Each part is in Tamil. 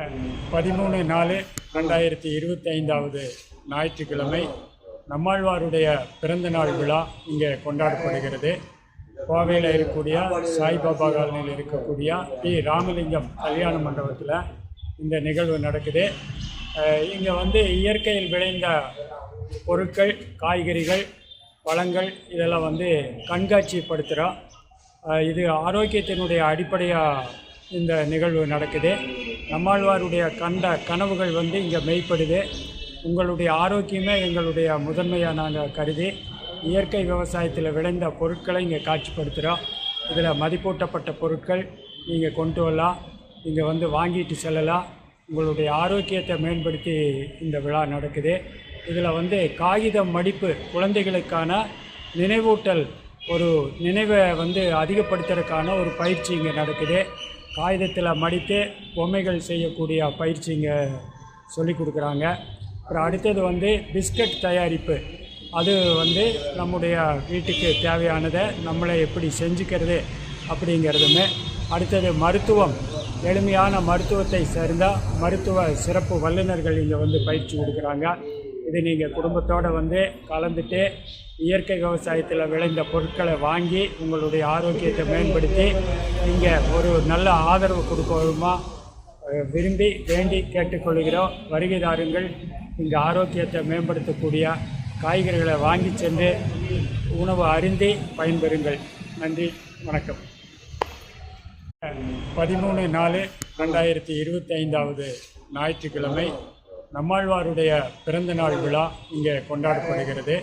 13/4/2025 ஞாயிற்றுக்கிழமை நம்மாழ்வாருடைய பிறந்த நாள் விழா இங்கே கொண்டாடப்படுகிறது. கோவையில் இருக்கக்கூடிய சாய்பாபா காலனியில் இருக்கக்கூடிய டி ராமலிங்கம் கல்யாண மண்டபத்தில் இந்த நிகழ்வு நடக்குது. இங்கே இயற்கையில் விளைந்த பொருட்கள், காய்கறிகள், பழங்கள் இதெல்லாம் கண்காட்சிப்படுத்துகிறோம். இது ஆரோக்கியத்தினுடைய அடிப்படையாக இந்த நிகழ்வு நடக்குது. நம்மாழ்வாருடைய கனவுகள் இங்கே மெய்ப்படுது. உங்களுடைய ஆரோக்கியமே எங்களுடைய முதன்மையாக நாங்கள் கருதி இயற்கை விவசாயத்தில் விளைந்த பொருட்களை இங்கே காட்சிப்படுத்துகிறோம். இதில் மதிப்பூட்டப்பட்ட பொருட்கள் நீங்கள் கொண்டு வரலாம், இங்கே வாங்கிட்டு செல்லலாம். உங்களுடைய ஆரோக்கியத்தை மேம்படுத்தி இந்த விழா நடக்குது. இதில் காகிதம் மடிப்பு, குழந்தைகளுக்கான நினைவூட்டல், ஒரு நினைவை அதிகப்படுத்துறதுக்கான ஒரு பயிற்சி இங்கே நடக்குது. காகிதத்தில் மடித்து பொம்மைகள் செய்யக்கூடிய பயிற்சி இங்கே சொல்லி கொடுக்குறாங்க. அப்புறம் அடுத்தது பிஸ்கட் தயாரிப்பு. அது நம்முடைய வீட்டுக்கு தேவையானதை நம்மளை எப்படி செஞ்சுக்கிறது அப்படிங்கிறதுமே. அடுத்தது மருத்துவம், எளிமையான மருத்துவத்தை சேர்ந்த மருத்துவ சிறப்பு வல்லுநர்கள் இங்கே பயிற்சி கொடுக்குறாங்க. இது நீங்கள் குடும்பத்தோடு கலந்துட்டு இயற்கை விவசாயத்தில் விளைந்த பொருட்களை வாங்கி உங்களுடைய ஆரோக்கியத்தை மேம்படுத்தி இங்கே ஒரு நல்ல ஆதரவு கொடுக்கணுமா விரும்பி வேண்டி கேட்டுக்கொள்கிறோம். வருகைதாருங்கள். இங்கே ஆரோக்கியத்தை மேம்படுத்தக்கூடிய காய்கறிகளை வாங்கி சென்று உணவு அருந்தி பயன்பெறுங்கள். நன்றி, வணக்கம். 13/4/2025 ஞாயிற்றுக்கிழமை நம்மாழ்வாருடைய பிறந்த நாள் விழா இங்கே கொண்டாடப்படுகிறது.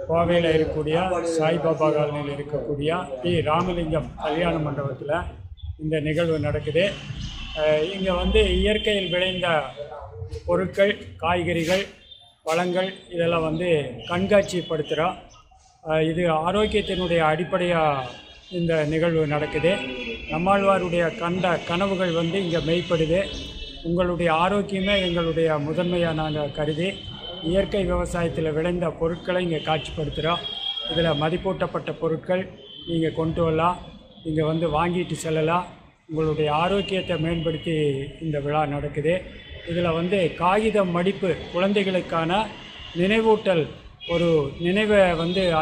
கோவையில் இருக்கக்கூடிய சாய்பாபா காலனியில் இருக்கக்கூடிய டி ராமலிங்கம் கல்யாண மண்டபத்தில் இந்த நிகழ்வு நடக்குது. இங்கே இயற்கையில் விளைந்த பொருட்கள், காய்கறிகள், பழங்கள் இதெல்லாம் கண்காட்சிப்படுத்துகிறோம். இது ஆரோக்கியத்தினுடைய அடிப்படையாக இந்த நிகழ்வு நடக்குது. நம்மாழ்வாருடைய கனவுகள் இங்கே மெய்ப்படுது. உங்களுடைய ஆரோக்கியமே எங்களுடைய முதன்மையாக நாங்கள் கருதி இயற்கை விவசாயத்தில் விளைந்த பொருட்களை இங்கே காட்சிப்படுத்துகிறோம். இதில் மதிப்பூட்டப்பட்ட பொருட்கள் நீங்கள் கொண்டு வரலாம், இங்கே வாங்கிட்டு செல்லலாம். உங்களுடைய ஆரோக்கியத்தை மேம்படுத்தி இந்த விழா நடக்குது. இதில் காகிதம் மடிப்பு, குழந்தைகளுக்கான நினைவூட்டல், ஒரு நினைவை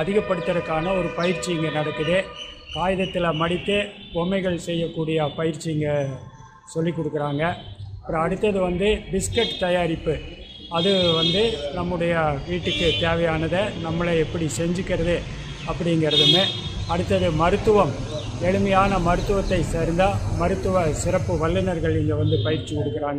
அதிகப்படுத்துறதுக்கான ஒரு பயிற்சி இங்கே நடக்குது. காகிதத்தில் மடித்து பொம்மைகள் செய்யக்கூடிய பயிற்சி இங்கே சொல்லி கொடுக்குறாங்க. அப்புறம் அடுத்தது பிஸ்கட் தயாரிப்பு. அது நம்முடைய வீட்டுக்கு தேவையானதை நம்மளை எப்படி செஞ்சுக்கிறது அப்படிங்கிறதுமே. அடுத்தது மருத்துவம், எளிமையான மருத்துவத்தை சேர்ந்த மருத்துவ சிறப்பு வல்லுநர்கள் இங்கே பயிற்சி கொடுக்குறாங்க.